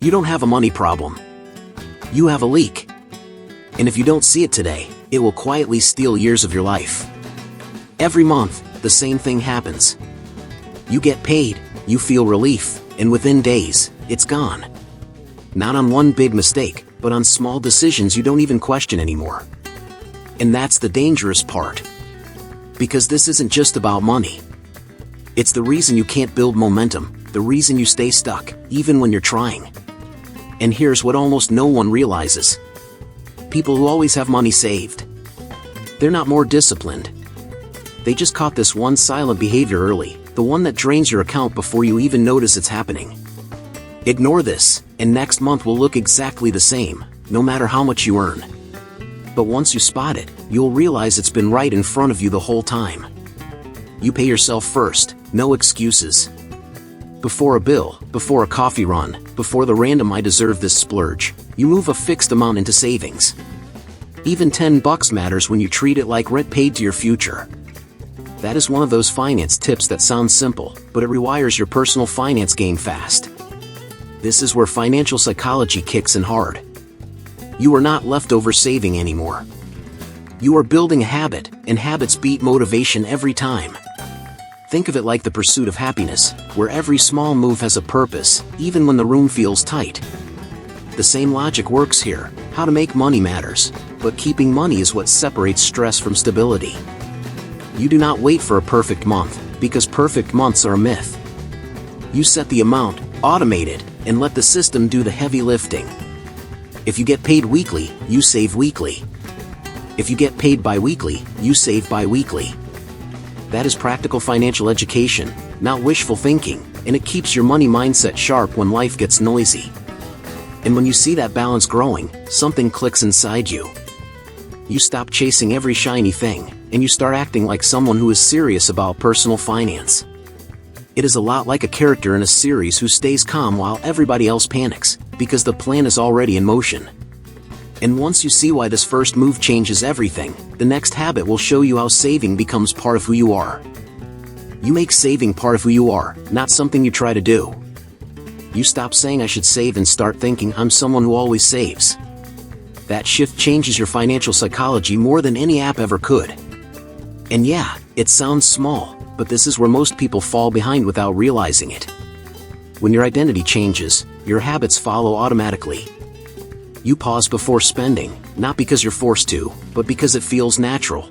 You don't have a money problem. You have a leak. And if you don't see it today, it will quietly steal years of your life. Every month, the same thing happens. You get paid, you feel relief, and within days, it's gone. Not on one big mistake, but on small decisions you don't even question anymore. And that's the dangerous part. Because this isn't just about money. It's the reason you can't build momentum, the reason you stay stuck, even when you're trying. And here's what almost no one realizes. People who always have money saved. They're not more disciplined. They just caught this one silent behavior early, the one that drains your account before you even notice it's happening. Ignore this, and next month will look exactly the same, no matter how much you earn. But once you spot it, you'll realize it's been right in front of you the whole time. You pay yourself first, no excuses. Before a bill, before a coffee run, before the random "I deserve this" splurge, you move a fixed amount into savings. Even $10 matters when you treat it like rent paid to your future. That is one of those finance tips that sounds simple, but it rewires your personal finance game fast. This is where financial psychology kicks in hard. You are not leftover saving anymore. You are building a habit, and habits beat motivation every time. Think of it like the pursuit of happiness, where every small move has a purpose, even when the room feels tight. The same logic works here. How to make money matters, but keeping money is what separates stress from stability. You do not wait for a perfect month, because perfect months are a myth. You set the amount, automate it, and let the system do the heavy lifting. If you get paid weekly, you save weekly. If you get paid bi-weekly, you save bi-weekly. That is practical financial education, not wishful thinking, and it keeps your money mindset sharp when life gets noisy. And when you see that balance growing, something clicks inside you. You stop chasing every shiny thing, and you start acting like someone who is serious about personal finance. It is a lot like a character in a series who stays calm while everybody else panics, because the plan is already in motion. And once you see why this first move changes everything, the next habit will show you how saving becomes part of who you are. You make saving part of who you are, not something you try to do. You stop saying "I should save" and start thinking "I'm someone who always saves." That shift changes your financial psychology more than any app ever could. And yeah, it sounds small, but this is where most people fall behind without realizing it. When your identity changes, your habits follow automatically. You pause before spending, not because you're forced to, but because it feels natural.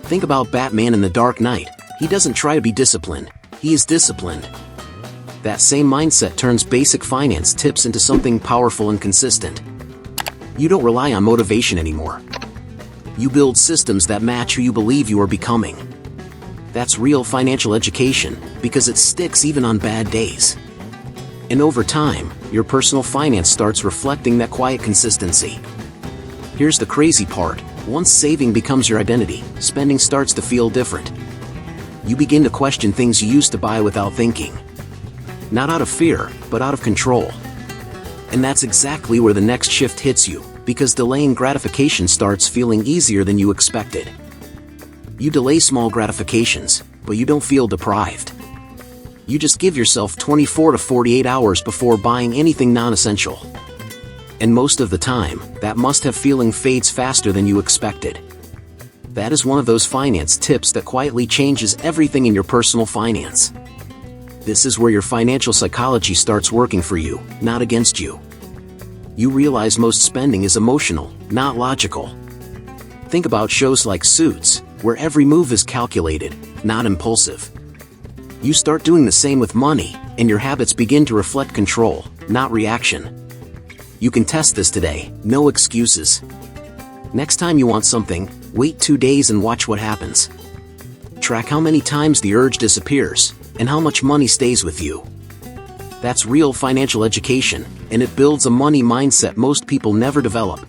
Think about Batman in The Dark Knight. He doesn't try to be disciplined, he is disciplined. That same mindset turns basic finance tips into something powerful and consistent. You don't rely on motivation anymore. You build systems that match who you believe you are becoming. That's real financial education, because it sticks even on bad days. And over time, your personal finance starts reflecting that quiet consistency. Here's the crazy part. Once saving becomes your identity, spending starts to feel different. You begin to question things you used to buy without thinking. Not out of fear, but out of control. And that's exactly where the next shift hits you, because delaying gratification starts feeling easier than you expected. You delay small gratifications, but you don't feel deprived. You just give yourself 24 to 48 hours before buying anything non-essential. And most of the time, that must-have feeling fades faster than you expected. That is one of those finance tips that quietly changes everything in your personal finance. This is where your financial psychology starts working for you, not against you. You realize most spending is emotional, not logical. Think about shows like Suits, where every move is calculated, not impulsive. You start doing the same with money, and your habits begin to reflect control, not reaction. You can test this today, no excuses. Next time you want something, wait 2 days and watch what happens. Track how many times the urge disappears, and how much money stays with you. That's real financial education, and it builds a money mindset most people never develop.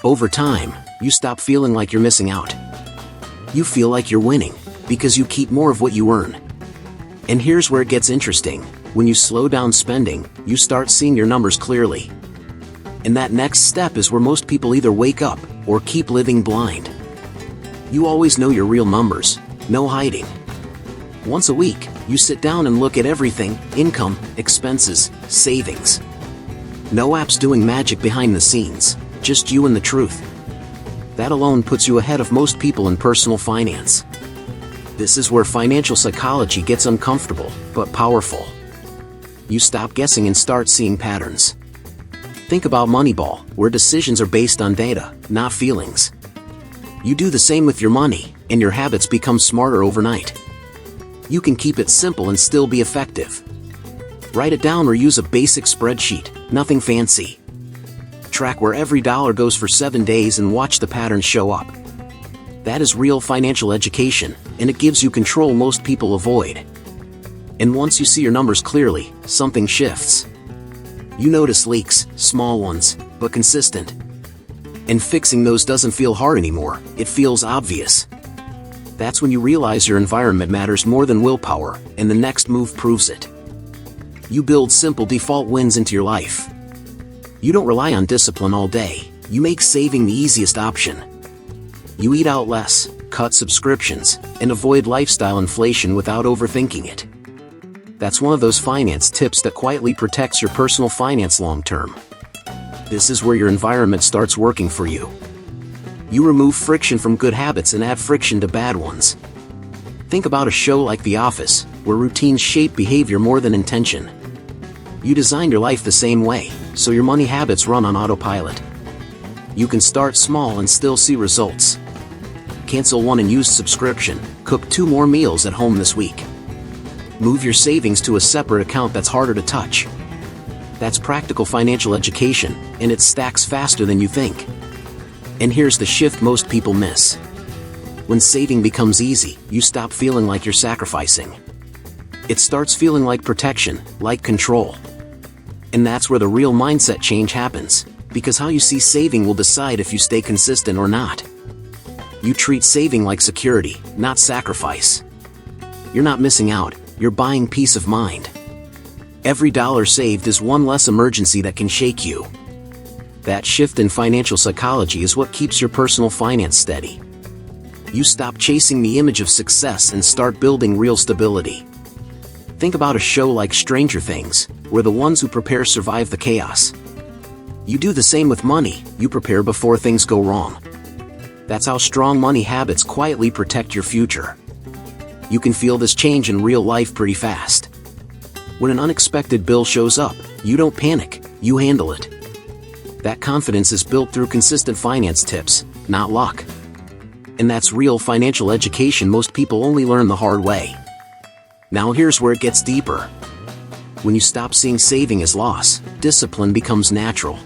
Over time, you stop feeling like you're missing out. You feel like you're winning, because you keep more of what you earn. And here's where it gets interesting. When you slow down spending, you start seeing your numbers clearly. And that next step is where most people either wake up, or keep living blind. You always know your real numbers, no hiding. Once a week, you sit down and look at everything: income, expenses, savings. No apps doing magic behind the scenes, just you and the truth. That alone puts you ahead of most people in personal finance. This is where financial psychology gets uncomfortable, but powerful. You stop guessing and start seeing patterns. Think about Moneyball, where decisions are based on data, not feelings. You do the same with your money, and your habits become smarter overnight. You can keep it simple and still be effective. Write it down or use a basic spreadsheet, nothing fancy. Track where every dollar goes for 7 days and watch the patterns show up. That is real financial education, and it gives you control most people avoid. And once you see your numbers clearly, something shifts. You notice leaks, small ones, but consistent. And fixing those doesn't feel hard anymore, it feels obvious. That's when you realize your environment matters more than willpower, and the next move proves it. You build simple default wins into your life. You don't rely on discipline all day, you make saving the easiest option. You eat out less, cut subscriptions, and avoid lifestyle inflation without overthinking it. That's one of those finance tips that quietly protects your personal finance long term. This is where your environment starts working for you. You remove friction from good habits and add friction to bad ones. Think about a show like The Office, where routines shape behavior more than intention. You design your life the same way, so your money habits run on autopilot. You can start small and still see results. Cancel one unused subscription, cook 2 more meals at home this week. Move your savings to a separate account that's harder to touch. That's practical financial education, and it stacks faster than you think. And here's the shift most people miss. When saving becomes easy, you stop feeling like you're sacrificing. It starts feeling like protection, like control. And that's where the real mindset change happens, because how you see saving will decide if you stay consistent or not. You treat saving like security, not sacrifice. You're not missing out, you're buying peace of mind. Every dollar saved is one less emergency that can shake you. That shift in financial psychology is what keeps your personal finance steady. You stop chasing the image of success and start building real stability. Think about a show like Stranger Things, where the ones who prepare survive the chaos. You do the same with money, you prepare before things go wrong. That's how strong money habits quietly protect your future. You can feel this change in real life pretty fast. When an unexpected bill shows up, you don't panic, you handle it. That confidence is built through consistent finance tips, not luck. And that's real financial education most people only learn the hard way. Now here's where it gets deeper. When you stop seeing saving as loss, discipline becomes natural.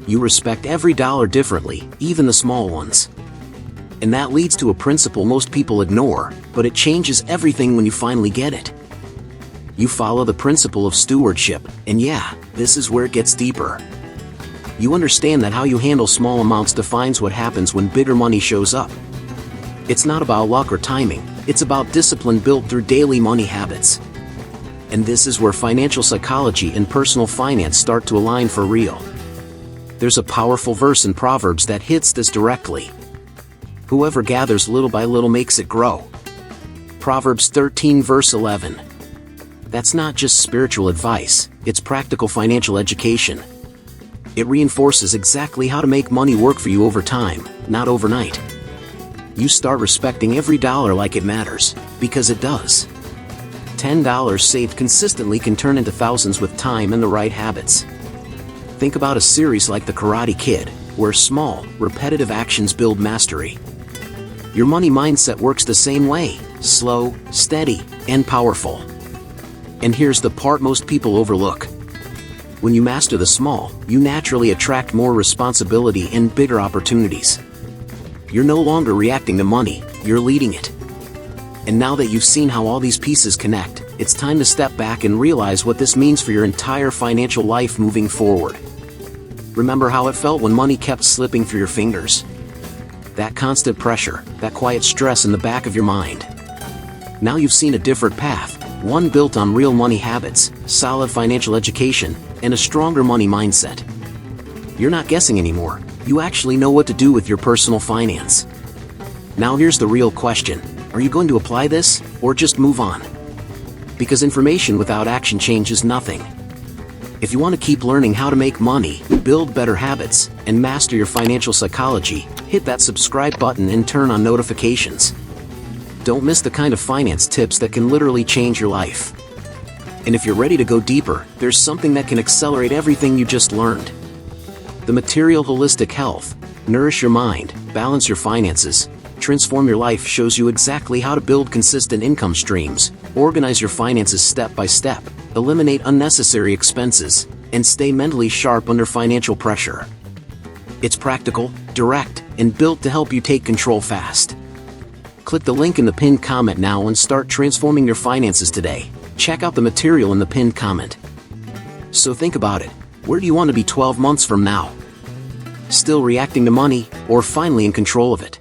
You respect every dollar differently, even the small ones. And that leads to a principle most people ignore, but it changes everything when you finally get it. You follow the principle of stewardship, and yeah, this is where it gets deeper. You understand that how you handle small amounts defines what happens when bigger money shows up. It's not about luck or timing, it's about discipline built through daily money habits. And this is where financial psychology and personal finance start to align for real. There's a powerful verse in Proverbs that hits this directly. Whoever gathers little by little makes it grow. Proverbs 13 verse 11. That's not just spiritual advice, it's practical financial education. It reinforces exactly how to make money work for you over time, not overnight. You start respecting every dollar like it matters, because it does. $10 saved consistently can turn into thousands with time and the right habits. Think about a series like The Karate Kid, where small, repetitive actions build mastery. Your money mindset works the same way, slow, steady, and powerful. And here's the part most people overlook. When you master the small, you naturally attract more responsibility and bigger opportunities. You're no longer reacting to money, you're leading it. And now that you've seen how all these pieces connect, it's time to step back and realize what this means for your entire financial life moving forward. Remember how it felt when money kept slipping through your fingers? That constant pressure, that quiet stress in the back of your mind. Now you've seen a different path, one built on real money habits, solid financial education, and a stronger money mindset. You're not guessing anymore, you actually know what to do with your personal finance. Now here's the real question, are you going to apply this, or just move on? Because information without action changes nothing. If you want to keep learning how to make money, build better habits, and master your financial psychology, hit that subscribe button and turn on notifications. Don't miss the kind of finance tips that can literally change your life. And if you're ready to go deeper, there's something that can accelerate everything you just learned. The Material Holistic Health, Nourish Your Mind, Balance Your Finances, Transform Your Life shows you exactly how to build consistent income streams, organize your finances step by step, eliminate unnecessary expenses, and stay mentally sharp under financial pressure. It's practical, direct, and built to help you take control fast. Click the link in the pinned comment now and start transforming your finances today. Check out the material in the pinned comment. So think about it. Where do you want to be 12 months from now? Still reacting to money, or finally in control of it?